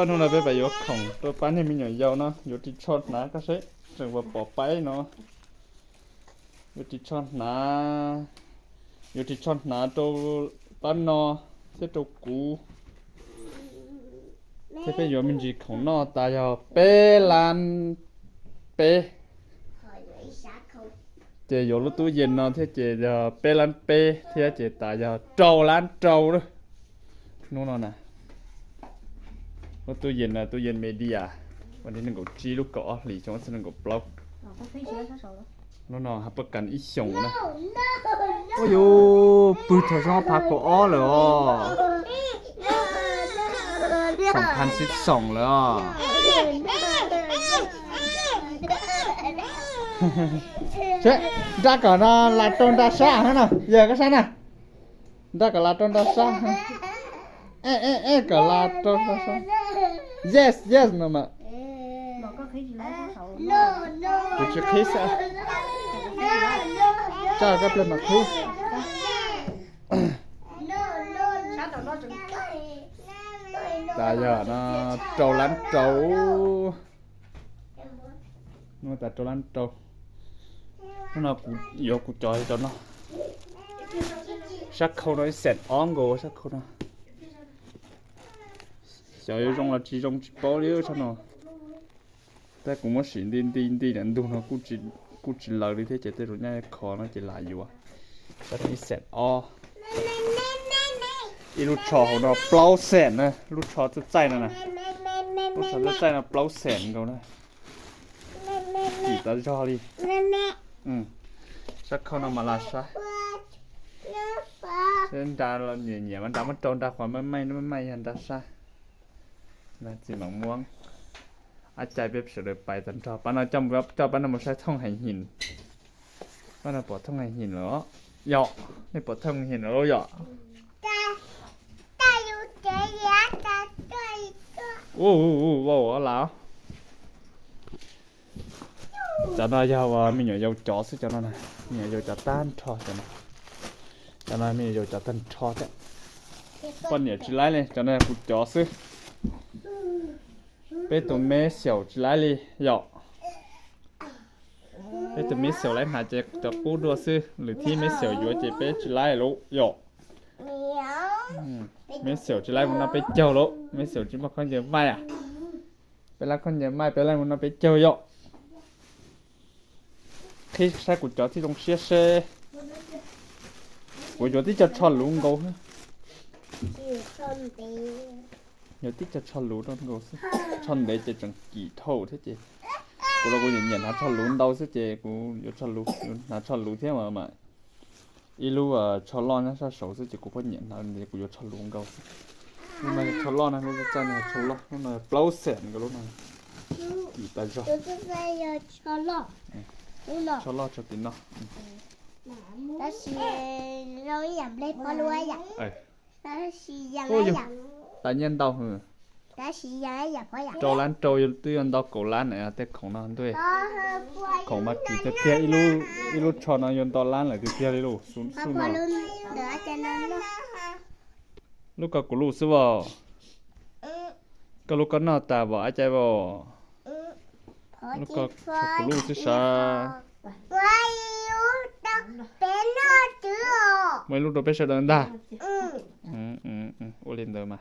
นู่นเราไปไปยกของตัวปั้นให้มีหน่อยยาวเนาะยกที่ช็อตนะก็ใช่จังว่าปอไปเนาะยกที่ช็อตนะยกที่ช็อตนะตัวปั้นเนาะเสียตัวกูเสียไปยกมันจีของนอตายาวเป้ลานเป้เจยกรถตู้เย็นเนาะที่เจจะเป้ลานเป้ที่เจตายาวโจล้านโจเลยนู่นน่ะนะรถตู้เย็นนะตู้เย็นเมเดียวันนี้หนึ่งกับจีลูกเกาะหลีจังหวัดสนึงกับบล็อกนู่นน่ะฮับประกันอีสงนะโอ้ยปืนเธอชอบพักกับอ้อเลยอ่ะ2012แล้วอ่ะเช่ได้ก่อนนะลาตอนดาซ่าฮะนะเยอะก็ใช่นะได้ก่อนลาตอนดาซ่าก่อนลาตอนดาซ่า yes mama 不是可以噻这个不嘛可以大家呢trâu lăn trâu nó ta trâu lăn trâu nó cũng vô cũng chơi cho nó sắc khâu nó sệt ón gồ sắc khâu nó giờ yêu trong là chỉ trong bao nhiêu cho nóแต่กูมาสิดีนั่นดูนะกูจิเล่าดิเท่เจแต่รู้เนี่ยคอน่าจะลายอยู่อ่ะแต่ที่เสร็จอ๋ออีลูกชอของเราเปล่าแสนนะลูกชอจะใจนั่นนะลูกชอจะใจนะเปล่าแสนเขานะจีตาชอดิสักเขานำมาลาซะเส้นดาเราเนี่ยมันดามันโดนดาความไม่ยันดาซะนั่นสีหมองม่วงอาจารย์เว็บเสด็จไปตันชอบป้าน่าจำเว็บเจ้าป้าน่ามาใช้ท่องไหหินป้าน่าปวดท่องไหหินเหรอหยอกไม่ปวดท่องหินเหรอหยอกโอ้โหว้าวอะไรจะน่ายาวมีหน่อยยาวจ่อสิจะน่านะมีหน่อยยาวจะต้านทอจะน่าจะน่ามียาวจะต้านทอจะป้าเนี่ยจีไรเลยจะน่ากูจ่อสิ被ตัวแม่เสียวจีไรเลยหยอก被ตัวแม่เสียวไรหาจะปูดัวซื้อหรือที่แม่เสียวอยู่จะไปจีไรรู้หยอกแม่เสียวจีไรมันเอาไปเจียวรู้แม่เสียวจีมาคนเยอะไม่อ่ะไปแล้วคนเยอะไม่ไปแล้วมันเอาไปเจียวหยอกkhi sai của chó thì trong xe của chó thì chó chọn luôn gấu nhớ tích cho chọn lú đó gấu chọn để cho chẳng kỳ thâu thế chị cô là cô nhận nó chọn lú đâu thế chị cô nhớ chọn lú nó chọn lú thế mà ilu chọn lon nó sao xấu thế chị cô phải nhận nó để cô nhớ chọn lú gấu nhưng mà chọn lon này nó chân này chọn lon nó là plau sẹn cái lúc này kỳ ta cho chọn lon cho tin nó đó là lối dầm lên có lối dầm đó là dầm lên dầm tại nhiên đâu hả đó là dầm có dầm trâu lán trâu tuy nhiên đâu cổ lán này thế khổng nó thôi khổng mà chỉ cho tia ilu cho nó yon to lán lại cái tia ilu xuống nào lúc cả cổ lú xí vào cái lúc cái nào ta vào ai chạy vào lúc cả cổ lú xí sa mấy lúc đó bé sẽ đơn ta ô lên đời mà